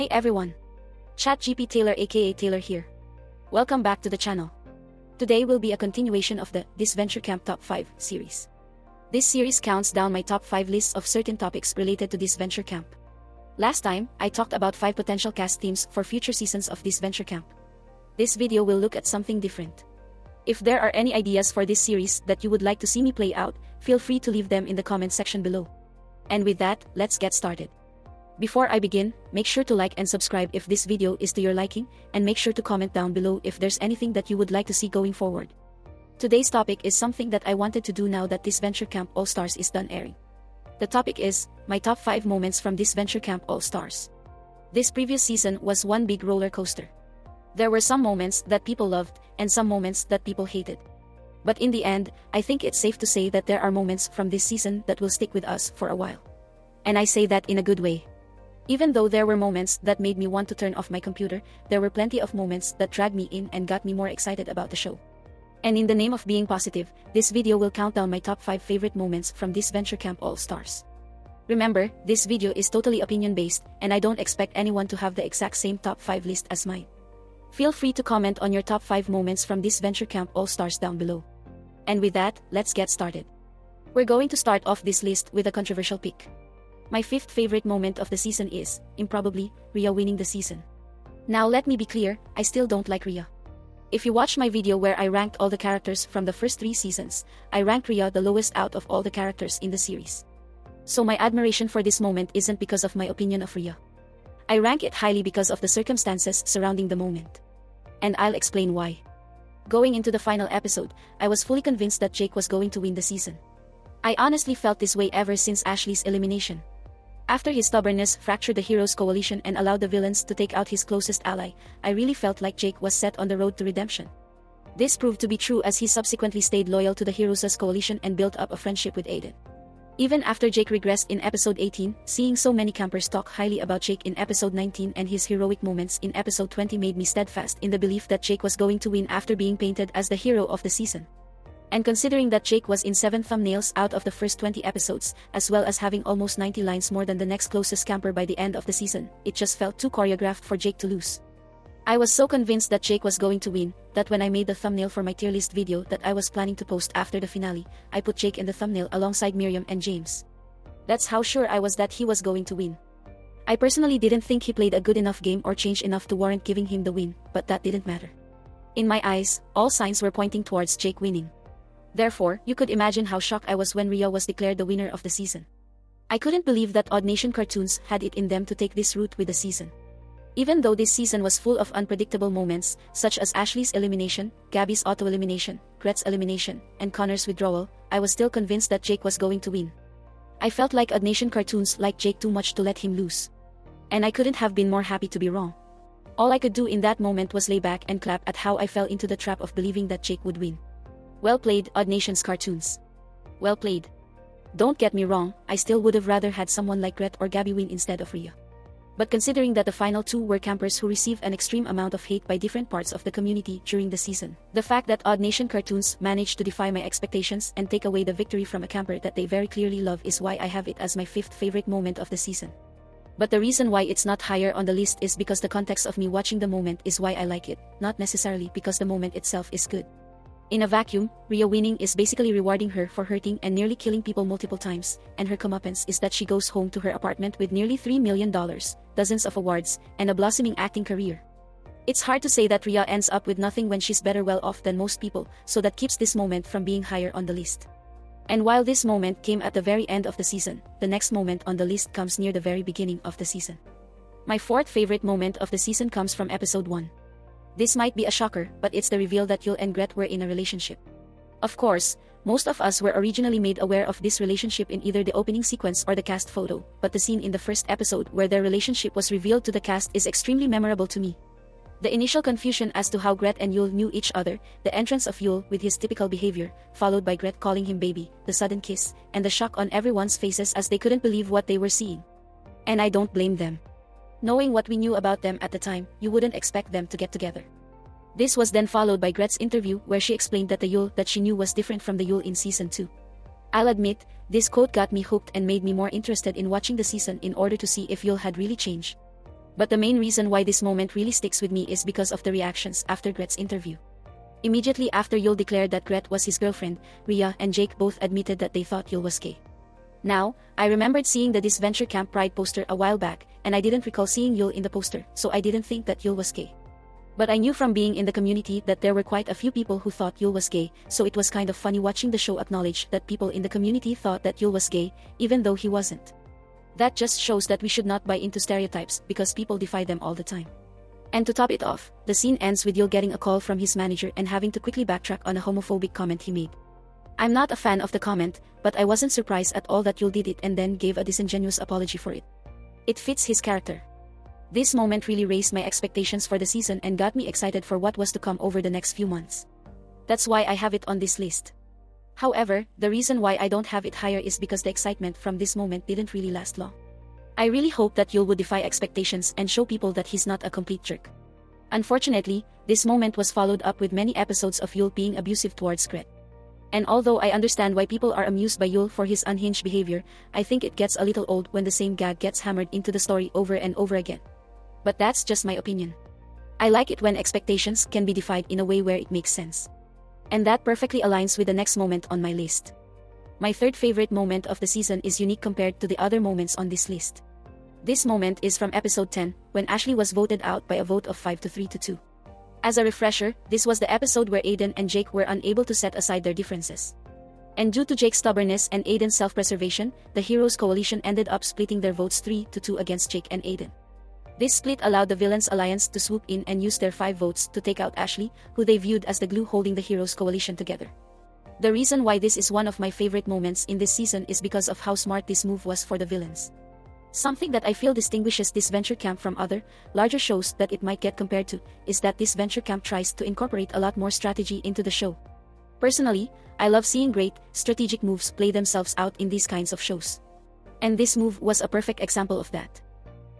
Hey everyone! ChatGPT Taylor aka Taylor here. Welcome back to the channel. Today will be a continuation of the Disventure Camp Top 5 series. This series counts down my top 5 lists of certain topics related to Disventure Camp. Last time, I talked about 5 potential cast themes for future seasons of Disventure Camp. This video will look at something different. If there are any ideas for this series that you would like to see me play out, feel free to leave them in the comment section below. And with that, let's get started. Before I begin, make sure to like and subscribe if this video is to your liking, and make sure to comment down below if there's anything that you would like to see going forward. Today's topic is something that I wanted to do now that Disventure Camp All Stars is done airing. The topic is my top 5 moments from Disventure Camp All Stars. This previous season was one big roller coaster. There were some moments that people loved and some moments that people hated. But in the end, I think it's safe to say that there are moments from this season that will stick with us for a while. And I say that in a good way. Even though there were moments that made me want to turn off my computer, there were plenty of moments that dragged me in and got me more excited about the show. And in the name of being positive, this video will count down my top 5 favorite moments from Disventure Camp All Stars. Remember, this video is totally opinion-based, and I don't expect anyone to have the exact same top 5 list as mine. Feel free to comment on your top 5 moments from Disventure Camp All Stars down below. And with that, let's get started. We're going to start off this list with a controversial pick. My 5th favorite moment of the season is, improbably, Rhea winning the season. Now let me be clear, I still don't like Rhea. If you watch my video where I ranked all the characters from the first 3 seasons, I ranked Rhea the lowest out of all the characters in the series. So my admiration for this moment isn't because of my opinion of Rhea. I rank it highly because of the circumstances surrounding the moment. And I'll explain why. Going into the final episode, I was fully convinced that Jake was going to win the season. I honestly felt this way ever since Ashley's elimination. After his stubbornness fractured the heroes' coalition and allowed the villains to take out his closest ally, I really felt like Jake was set on the road to redemption. This proved to be true as he subsequently stayed loyal to the heroes' coalition and built up a friendship with Aiden. Even after Jake regressed in episode 18, seeing so many campers talk highly about Jake in episode 19 and his heroic moments in episode 20 made me steadfast in the belief that Jake was going to win after being painted as the hero of the season. And considering that Jake was in 7 thumbnails out of the first 20 episodes, as well as having almost 90 lines more than the next closest camper by the end of the season, it just felt too choreographed for Jake to lose. I was so convinced that Jake was going to win, that when I made the thumbnail for my tier list video that I was planning to post after the finale, I put Jake in the thumbnail alongside Miriam and James. That's how sure I was that he was going to win. I personally didn't think he played a good enough game or changed enough to warrant giving him the win, but that didn't matter. In my eyes, all signs were pointing towards Jake winning. Therefore, you could imagine how shocked I was when Rhea was declared the winner of the season. I couldn't believe that Odd Nation Cartoons had it in them to take this route with the season. Even though this season was full of unpredictable moments, such as Ashley's elimination, Gabby's auto-elimination, Gret's elimination, and Connor's withdrawal, I was still convinced that Jake was going to win. I felt like Odd Nation Cartoons liked Jake too much to let him lose. And I couldn't have been more happy to be wrong. All I could do in that moment was lay back and clap at how I fell into the trap of believing that Jake would win. Well played, Odd Nation's Cartoons. Well played. Don't get me wrong, I still would have rather had someone like Gret or Gabby win instead of Rhea. But considering that the final 2 were campers who received an extreme amount of hate by different parts of the community during the season, the fact that Odd Nation Cartoons managed to defy my expectations and take away the victory from a camper that they very clearly love is why I have it as my 5th favorite moment of the season. But the reason why it's not higher on the list is because the context of me watching the moment is why I like it, not necessarily because the moment itself is good. In a vacuum, Rhea winning is basically rewarding her for hurting and nearly killing people multiple times, and her comeuppance is that she goes home to her apartment with nearly $3 million, dozens of awards, and a blossoming acting career. It's hard to say that Rhea ends up with nothing when she's better well off than most people, so that keeps this moment from being higher on the list. And while this moment came at the very end of the season, the next moment on the list comes near the very beginning of the season. My 4th favorite moment of the season comes from episode 1. This might be a shocker, but it's the reveal that Yul and Gret were in a relationship. Of course, most of us were originally made aware of this relationship in either the opening sequence or the cast photo, but the scene in the first episode where their relationship was revealed to the cast is extremely memorable to me. The initial confusion as to how Gret and Yul knew each other, the entrance of Yul with his typical behavior, followed by Gret calling him baby, the sudden kiss, and the shock on everyone's faces as they couldn't believe what they were seeing. And I don't blame them. Knowing what we knew about them at the time, you wouldn't expect them to get together. This was then followed by Gret's interview where she explained that the Yul that she knew was different from the Yul in season 2. I'll admit, this quote got me hooked and made me more interested in watching the season in order to see if Yul had really changed. But the main reason why this moment really sticks with me is because of the reactions after Gret's interview. Immediately after Yul declared that Gret was his girlfriend, Rhea and Jake both admitted that they thought Yul was gay. Now, I remembered seeing the Disventure Camp Pride poster a while back, and I didn't recall seeing Yul in the poster, so I didn't think that Yul was gay. But I knew from being in the community that there were quite a few people who thought Yul was gay, so it was kind of funny watching the show acknowledge that people in the community thought that Yul was gay, even though he wasn't. That just shows that we should not buy into stereotypes because people defy them all the time. And to top it off, the scene ends with Yul getting a call from his manager and having to quickly backtrack on a homophobic comment he made. I'm not a fan of the comment, but I wasn't surprised at all that Yul did it and then gave a disingenuous apology for it. It fits his character. This moment really raised my expectations for the season and got me excited for what was to come over the next few months. That's why I have it on this list. However, the reason why I don't have it higher is because the excitement from this moment didn't really last long. I really hope that Yul would defy expectations and show people that he's not a complete jerk. Unfortunately, this moment was followed up with many episodes of Yul being abusive towards Gret. And although I understand why people are amused by Yul for his unhinged behavior, I think it gets a little old when the same gag gets hammered into the story over and over again. But that's just my opinion. I like it when expectations can be defied in a way where it makes sense. And that perfectly aligns with the next moment on my list. My third favorite moment of the season is unique compared to the other moments on this list. This moment is from episode 10, when Ashley was voted out by a vote of 5-3-2. As a refresher, this was the episode where Aiden and Jake were unable to set aside their differences. And due to Jake's stubbornness and Aiden's self-preservation, the Heroes Coalition ended up splitting their votes 3-2 against Jake and Aiden. This split allowed the Villains Alliance to swoop in and use their 5 votes to take out Ashley, who they viewed as the glue holding the Heroes Coalition together. The reason why this is one of my favorite moments in this season is because of how smart this move was for the villains. Something that I feel distinguishes Disventure Camp from other, larger shows that it might get compared to, is that Disventure Camp tries to incorporate a lot more strategy into the show. Personally, I love seeing great, strategic moves play themselves out in these kinds of shows. And this move was a perfect example of that.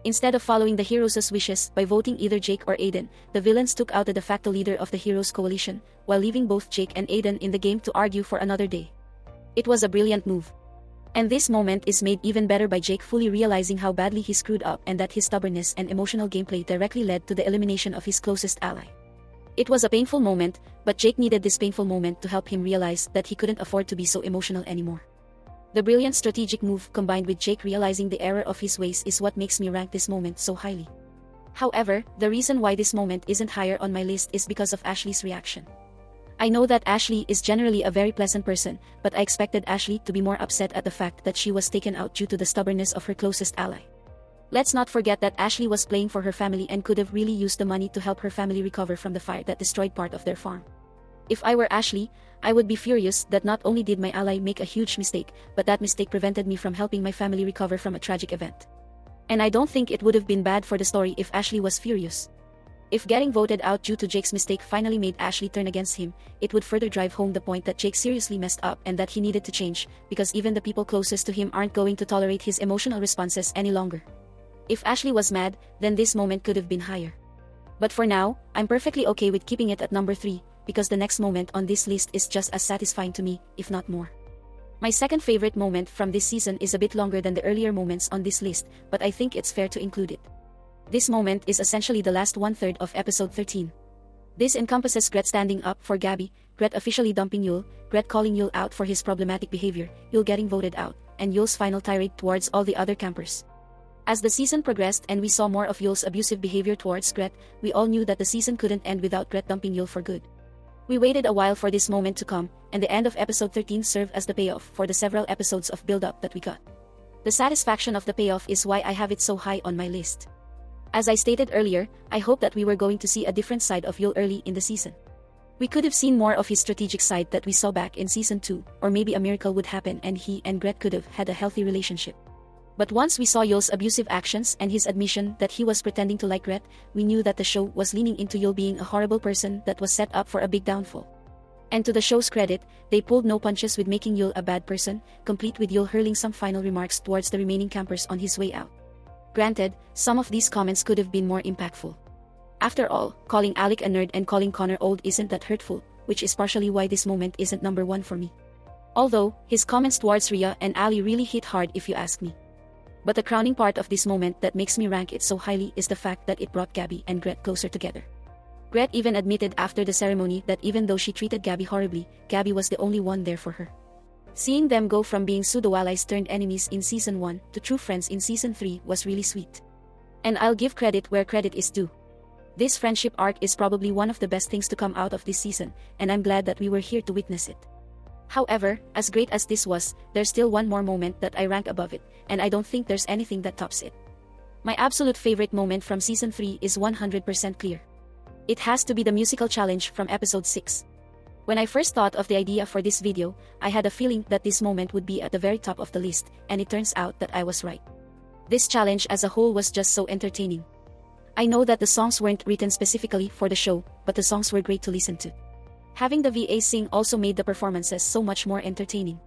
Instead of following the heroes' wishes by voting either Jake or Aiden, the villains took out the de facto leader of the Heroes Coalition, while leaving both Jake and Aiden in the game to argue for another day. It was a brilliant move. And this moment is made even better by Jake fully realizing how badly he screwed up and that his stubbornness and emotional gameplay directly led to the elimination of his closest ally. It was a painful moment, but Jake needed this painful moment to help him realize that he couldn't afford to be so emotional anymore. The brilliant strategic move combined with Jake realizing the error of his ways is what makes me rank this moment so highly. However, the reason why this moment isn't higher on my list is because of Ashley's reaction. I know that Ashley is generally a very pleasant person, but I expected Ashley to be more upset at the fact that she was taken out due to the stubbornness of her closest ally. Let's not forget that Ashley was playing for her family and could have really used the money to help her family recover from the fire that destroyed part of their farm. If I were Ashley, I would be furious that not only did my ally make a huge mistake, but that mistake prevented me from helping my family recover from a tragic event. And I don't think it would have been bad for the story if Ashley was furious. If getting voted out due to Jake's mistake finally made Ashley turn against him, it would further drive home the point that Jake seriously messed up and that he needed to change, because even the people closest to him aren't going to tolerate his emotional responses any longer. If Ashley was mad, then this moment could have been higher. But for now, I'm perfectly okay with keeping it at number 3, because the next moment on this list is just as satisfying to me, if not more. My second favorite moment from this season is a bit longer than the earlier moments on this list, but I think it's fair to include it. This moment is essentially the last one-third of episode 13. This encompasses Gret standing up for Gabby, Gret officially dumping Yul, Gret calling Yul out for his problematic behavior, Yul getting voted out, and Yul's final tirade towards all the other campers. As the season progressed and we saw more of Yul's abusive behavior towards Gret, we all knew that the season couldn't end without Gret dumping Yul for good. We waited a while for this moment to come, and the end of episode 13 served as the payoff for the several episodes of build-up that we got. The satisfaction of the payoff is why I have it so high on my list. As I stated earlier, I hope that we were going to see a different side of Yul early in the season. We could have seen more of his strategic side that we saw back in season 2, or maybe a miracle would happen and he and Gret could have had a healthy relationship. But once we saw Yul's abusive actions and his admission that he was pretending to like Gret, we knew that the show was leaning into Yul being a horrible person that was set up for a big downfall. And to the show's credit, they pulled no punches with making Yul a bad person, complete with Yul hurling some final remarks towards the remaining campers on his way out. Granted, some of these comments could have been more impactful. After all, calling Alec a nerd and calling Connor old isn't that hurtful, which is partially why this moment isn't number 1 for me. Although, his comments towards Rhea and Ali really hit hard if you ask me. But the crowning part of this moment that makes me rank it so highly is the fact that it brought Gabby and Gret closer together. Gret even admitted after the ceremony that even though she treated Gabby horribly, Gabby was the only one there for her. Seeing them go from being pseudo-allies turned enemies in Season 1 to true friends in Season 3 was really sweet. And I'll give credit where credit is due. This friendship arc is probably one of the best things to come out of this season, and I'm glad that we were here to witness it. However, as great as this was, there's still one more moment that I rank above it, and I don't think there's anything that tops it. My absolute favorite moment from Season 3 is 100% clear. It has to be the musical challenge from Episode 6. When I first thought of the idea for this video, I had a feeling that this moment would be at the very top of the list, and it turns out that I was right. This challenge as a whole was just so entertaining. I know that the songs weren't written specifically for the show, but the songs were great to listen to. Having the VA sing also made the performances so much more entertaining.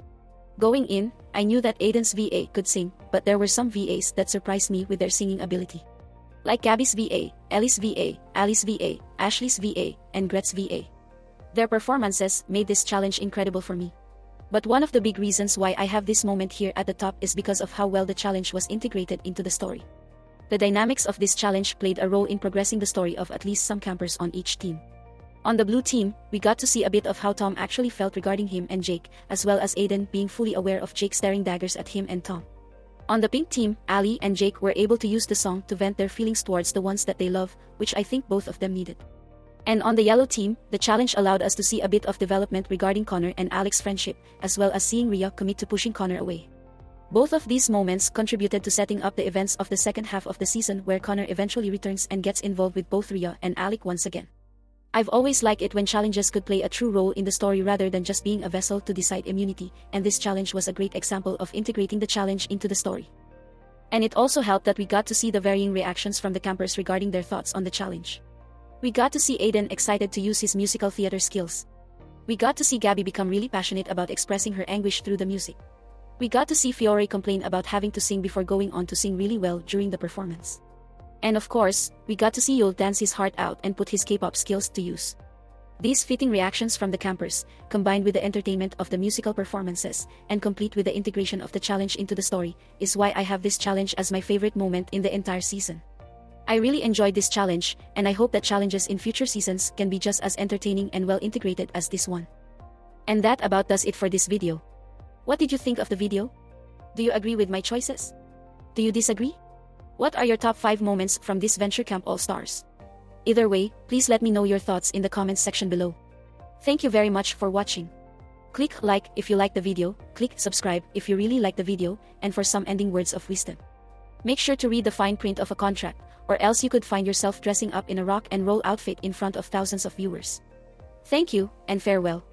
Going in, I knew that Aiden's VA could sing, but there were some VAs that surprised me with their singing ability. Like Gabby's VA, Ellie's VA, Ali's VA, Ashley's VA, and Gret's VA. Their performances made this challenge incredible for me. But one of the big reasons why I have this moment here at the top is because of how well the challenge was integrated into the story. The dynamics of this challenge played a role in progressing the story of at least some campers on each team. On the blue team, we got to see a bit of how Tom actually felt regarding him and Jake, as well as Aiden being fully aware of Jake staring daggers at him and Tom. On the pink team, Ali and Jake were able to use the song to vent their feelings towards the ones that they love, which I think both of them needed. And on the yellow team, the challenge allowed us to see a bit of development regarding Connor and Alex's friendship, as well as seeing Rhea commit to pushing Connor away. Both of these moments contributed to setting up the events of the second half of the season where Connor eventually returns and gets involved with both Rhea and Alec once again. I've always liked it when challenges could play a true role in the story rather than just being a vessel to decide immunity, and this challenge was a great example of integrating the challenge into the story. And it also helped that we got to see the varying reactions from the campers regarding their thoughts on the challenge. We got to see Aiden excited to use his musical theater skills. We got to see Gabby become really passionate about expressing her anguish through the music. We got to see Fiore complain about having to sing before going on to sing really well during the performance. And of course, we got to see Yul dance his heart out and put his K-pop skills to use. These fitting reactions from the campers, combined with the entertainment of the musical performances, and complete with the integration of the challenge into the story, is why I have this challenge as my favorite moment in the entire season. I really enjoyed this challenge, and I hope that challenges in future seasons can be just as entertaining and well integrated as this one. And that about does it for this video. What did you think of the video? Do you agree with my choices? Do you disagree? What are your top 5 moments from Disventure Camp All Stars? Either way, please let me know your thoughts in the comments section below. Thank you very much for watching. Click like if you like the video, click subscribe if you really like the video, and for some ending words of wisdom. Make sure to read the fine print of a contract, or else you could find yourself dressing up in a rock and roll outfit in front of thousands of viewers. Thank you, and farewell.